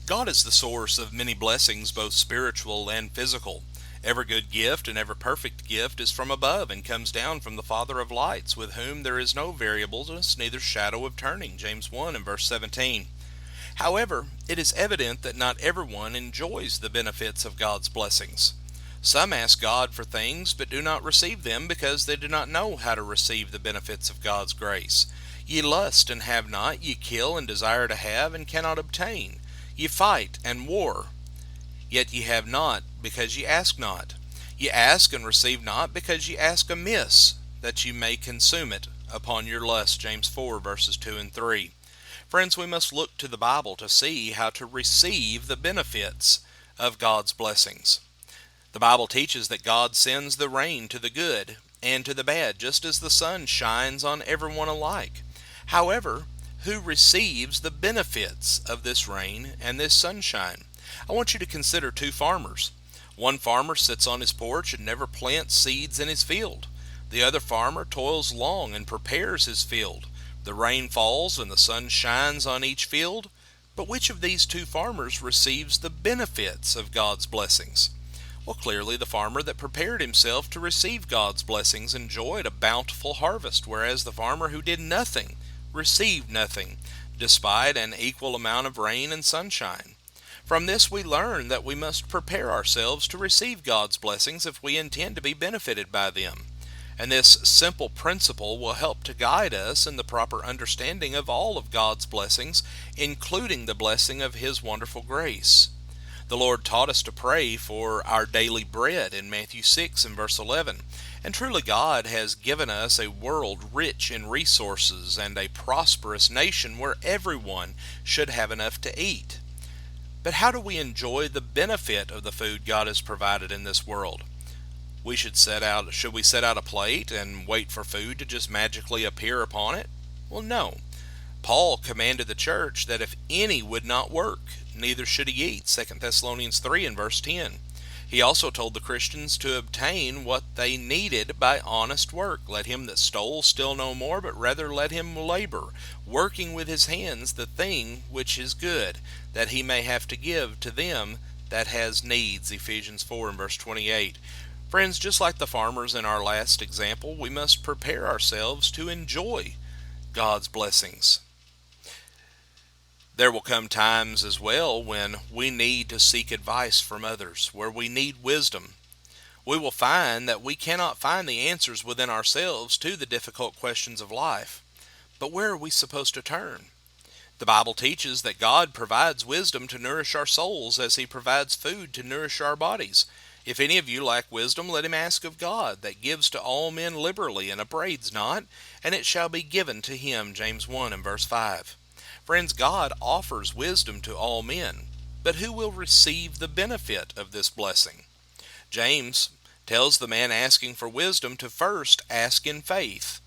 God is the source of many blessings, both spiritual and physical. Every good gift and every perfect gift is from above and comes down from the Father of lights, with whom there is no variableness, neither shadow of turning. James 1 and verse 17. However, it is evident that not everyone enjoys the benefits of God's blessings. Some ask God for things but do not receive them because they do not know how to receive the benefits of God's grace. Ye lust and have not, ye kill and desire to have and cannot obtain. Ye fight and war, yet ye have not, because ye ask not. Ye ask and receive not, because ye ask amiss, that ye may consume it upon your lust. James 4 verses 2 and 3. Friends, we must look to the Bible to see how to receive the benefits of God's blessings. The Bible teaches that God sends the rain to the good and to the bad, just as the sun shines on everyone alike. However, who receives the benefits of this rain and this sunshine? I want you to consider two farmers. One farmer sits on his porch and never plants seeds in his field. The other farmer toils long and prepares his field. The rain falls and the sun shines on each field. But which of these two farmers receives the benefits of God's blessings? Well, clearly the farmer that prepared himself to receive God's blessings enjoyed a bountiful harvest, whereas the farmer who did nothing received nothing, despite an equal amount of rain and sunshine. From this we learn that we must prepare ourselves to receive God's blessings if we intend to be benefited by them. And this simple principle will help to guide us in the proper understanding of all of God's blessings, including the blessing of His wonderful grace. The Lord taught us to pray for our daily bread in Matthew 6 and verse 11. And truly God has given us a world rich in resources and a prosperous nation where everyone should have enough to eat. But how do we enjoy the benefit of the food God has provided in this world? Should we set out a plate and wait for food to just magically appear upon it? Well, no. Paul commanded the church that if any would not work, neither should he eat, 2 Thessalonians 3 and verse 10. He also told the Christians to obtain what they needed by honest work. Let him that stole steal no more, but rather let him labor, working with his hands the thing which is good, that he may have to give to them that has needs, Ephesians 4 and verse 28. Friends, just like the farmers in our last example, we must prepare ourselves to enjoy God's blessings. There will come times as well when we need to seek advice from others, where we need wisdom. We will find that we cannot find the answers within ourselves to the difficult questions of life. But where are we supposed to turn? The Bible teaches that God provides wisdom to nourish our souls as He provides food to nourish our bodies. If any of you lack wisdom, let him ask of God, that gives to all men liberally and upbraids not, and it shall be given to him. James 1 and verse 5. Friends, God offers wisdom to all men, but who will receive the benefit of this blessing? James tells the man asking for wisdom to first ask in faith.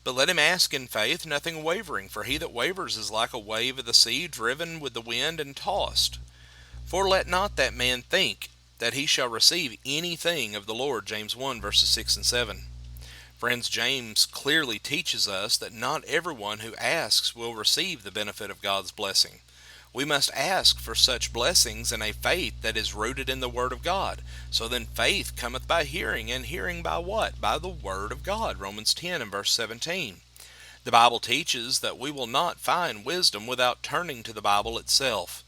But let him ask in faith, nothing wavering, for he that wavers is like a wave of the sea, driven with the wind and tossed. For let not that man think that he shall receive anything of the Lord. James 1 verses 6 and 7. Friends, James clearly teaches us that not everyone who asks will receive the benefit of God's blessing. We must ask for such blessings in a faith that is rooted in the Word of God. So then faith cometh by hearing, and hearing by what? By the Word of God. Romans 10 and verse 17. The Bible teaches that we will not find wisdom without turning to the Bible itself.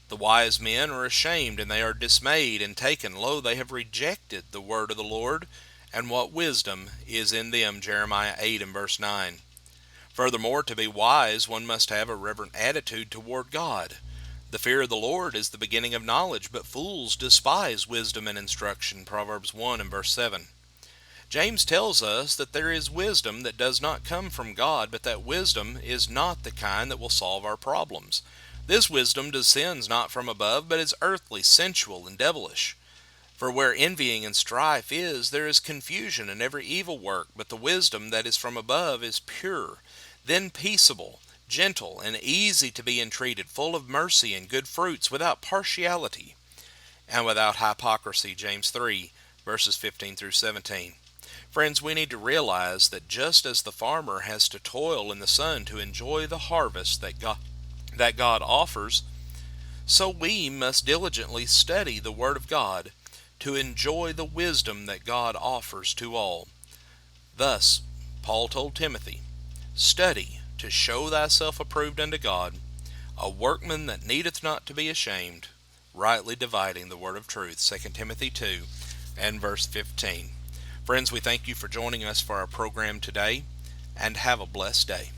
The wise men are ashamed, and they are dismayed and taken. Lo, they have rejected the word of the Lord, and what wisdom is in them. Jeremiah 8 and verse 9. Furthermore, to be wise, one must have a reverent attitude toward God. The fear of the Lord is the beginning of knowledge, but fools despise wisdom and instruction. Proverbs 1 and verse 7. James tells us that there is wisdom that does not come from God, but that wisdom is not the kind that will solve our problems. This wisdom descends not from above, but is earthly, sensual, and devilish. For where envying and strife is, there is confusion and every evil work. But the wisdom that is from above is pure, then peaceable, gentle, and easy to be entreated, full of mercy and good fruits, without partiality and without hypocrisy. James 3, verses 15 through 17. Friends, we need to realize that just as the farmer has to toil in the sun to enjoy the harvest that God offers, So we must diligently study the Word of God to enjoy the wisdom that God offers to all. Thus, Paul told Timothy, "Study to show thyself approved unto God, a workman that needeth not to be ashamed, rightly dividing the word of truth." 2 Timothy 2 and verse 15. Friends, we thank you for joining us for our program today, and have a blessed day.